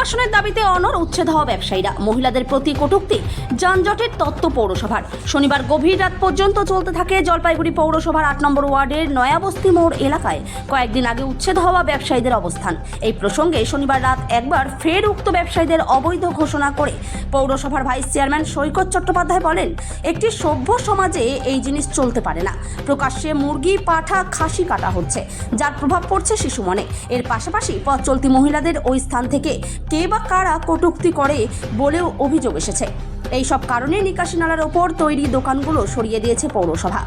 প্রশাসনের দাবিতে অনড় উচ্ছেদ হওয়া ব্যবসায়ীরা, মহিলাদের প্রতি কটূক্তি, যানজটের তত্ত্ব পৌরসভার। শনিবার গভীর রাত পর্যন্ত চলতে থাকে জলপাইগুড়ি পৌরসভার ৮ নম্বর ওয়ার্ডের নয়াবস্তি মোড় এলাকায় কয়েকদিন আগে উচ্ছেদ হওয়া ব্যবসায়ীদের অবস্থান। এই প্রসঙ্গে শনিবার রাত একবার ফের উক্ত ব্যবসায়ীদের অবৈধ ঘোষণা করে পৌরসভার ভাইস চেয়ারম্যান সৈকত চট্টোপাধ্যায় বলেন, একটি সভ্য সমাজে এই জিনিস চলতে পারে না। প্রকাশ্যে মুরগি, পাঠা, খাসি কাটা হচ্ছে, যার প্রভাব পড়ছে শিশু মনে। এর পাশাপাশি পথ চলতি মহিলাদের ওই স্থান থেকে কে বা কারা কটূক্তি করে বলেও অভিযোগ এসেছে। এই সব কারণে নিকাশি নালার ওপর তৈরি দোকানগুলো সরিয়ে দিয়েছে পৌরসভা।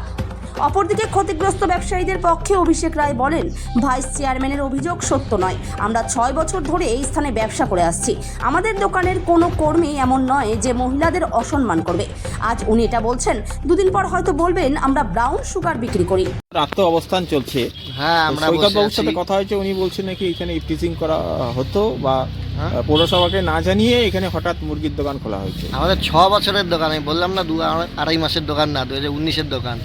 অপরদিকে ক্ষতিগ্রস্ত ব্যবসায়ীদের পক্ষে অভিষেক রায় বলেন, ভাইস চেয়ারম্যানের অভিযোগ সত্য নয়। আমরা 6 বছর ধরে এই স্থানে ব্যবসা করে আসছি। আমাদের দোকানের কোনো কর্মী এমন নয় যে মহিলাদের অসম্মান করবে। আজ উনি এটা বলছেন, দুদিন পর হয়তো বলবেন আমরা ব্রাউন সুগার বিক্রি করি। রাত অবস্থান চলছে। হ্যাঁ, আমরা সৈকতবাবুর সাথে কথা হয়েছে, উনি বলছেন নাকি এখানে ইফটিজিং করা হতো বা পৌরসভাকে না জানিয়ে এখানে হঠাৎ মুরগির দোকান খোলা হয়েছে। আমাদের 6 বছরের দোকান, আমি বললাম না 2-2.5 মাসের দোকান না, 2019-এর দোকান।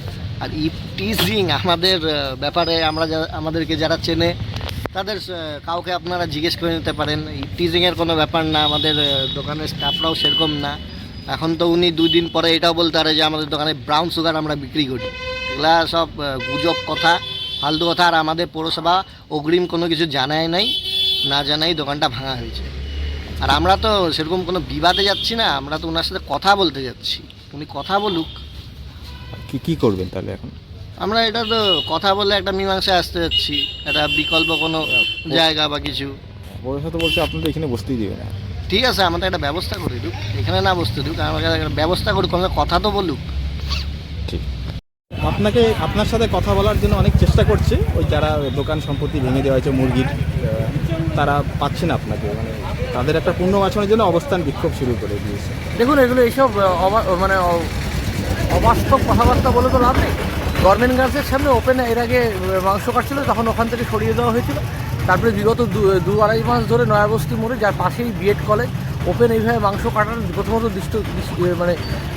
আর ইফটিজিং আমাদের ব্যাপারে আমাদেরকে যারা চেনে তাদের কাউকে আপনারা জিজ্ঞেস করে নিতে পারেন। ইফটিজিংয়ের কোনো ব্যাপার না, আমাদের দোকানের স্টাফরাও সেরকম না। এখন তো উনি 2 দিন পরে এটাও বলতে পারে যে আমাদের দোকানে ব্রাউন সুগার আমরা বিক্রি করি। এগুলা সব গুজব কথা, ফালতু কথা। আর আমাদের পৌরসভা অগ্রিম কোনো কিছু জানায় নাই, না জানাই দোকানটা ভাঙা হয়েছে। আর আমরা তো সেরকম কোনো বিবাদে যাচ্ছি না, আমরা তো ওনার সাথে কথা বলতে যাচ্ছি। উনি কথা বলুক, কি করবেন তাহলে এখন? আমরা এটা তো কথা বলে একটা মীমাংসায় আসতে যাচ্ছি, একটা বিকল্প কোনো জায়গা বা কিছু। পৌরসভা তো বলছে আপনাদের এখানে বসতেই দেবে না। ঠিক আছে, আমাদের একটা ব্যবস্থা করে দিক, এখানে না বসতে দিক, আমাকে একটা ব্যবস্থা করুক, আমাদের কথা তো বলুক। ঠিক, আপনার সাথে কথা বলার জন্য অনেক চেষ্টা করছে ওই যারা দোকান সম্পত্তি ভেঙে দেওয়া হয়েছে মুরগির, তারা পাচ্ছে না আপনাকে, মানে তাদের একটা পুনর্বাসনের জন্য অবস্থান বিক্ষোভ শুরু করে দিয়েছে। দেখুন, এগুলো এইসব মানে অবাস্তব কথাবার্তা বলে তো লাভ নেই। গভর্নমেন্ট গার্লসের সামনে ওপেন এর আগে মাংস কাটছিল, তখন ওখান থেকে সরিয়ে দেওয়া হয়েছিল। তারপরে বিগত 2-2.5 মাস ধরে নয়াবস্তি মোড়ে, যার পাশেই বিএড কলেজ, ওপেন এইভাবে মাংস কাটার প্রথমত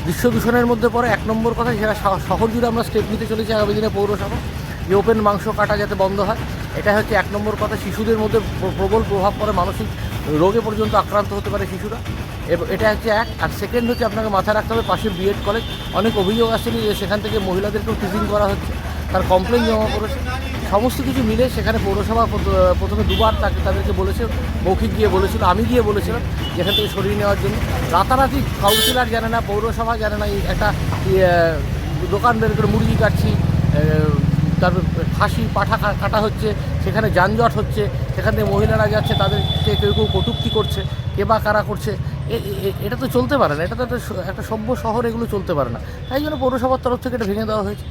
দৃশ্য দূষণের মধ্যে পড়ে। 1 নম্বর কথা, সেটা শহর জুড়ে আমরা স্টেপ নিতে চলেছি আগামী দিনে পৌরসভা, যে ওপেন মাংস কাটা যাতে বন্ধ হয়। এটা হচ্ছে 1 নম্বর কথা। শিশুদের মধ্যে প্রবল প্রভাব পড়ে, মানসিক রোগে পর্যন্ত আক্রান্ত হতে পারে শিশুরা। এটা হচ্ছে এক। আর সেকেন্ড হচ্ছে, আপনাকে মাথায় রাখতে হবে পাশে বিএড কলেজ, অনেক অভিযোগ আসেনি যে সেখান থেকে মহিলাদেরকেও টিচিং করা হচ্ছে, তার কমপ্লেন জমা পড়েছে। সমস্ত কিছু মিলে সেখানে পৌরসভা প্রথমে 2বার তাদেরকে বলেছে, মৌখিক গিয়ে বলেছিল, আমি গিয়ে বলেছিলাম যেখান থেকে সরিয়ে নেওয়ার জন্য। রাতারাতি কাউন্সিলর জানে না, পৌরসভা জানে না, একটা দোকান বের করে মুরগি কাটছি, তারপর খাসি, পাঠা কাটা হচ্ছে, সেখানে যানজট হচ্ছে, সেখান থেকে মহিলারা যাচ্ছে, তাদেরকে কেউ কেউ কটূক্তি করছে, কে বা কারা করছে। এটা তো চলতে পারে না, এটা তো একটা সভ্য শহর, এগুলো চলতে পারে না। তাই জন্য পৌরসভার তরফ থেকে এটা ভেঙে দেওয়া হয়েছে।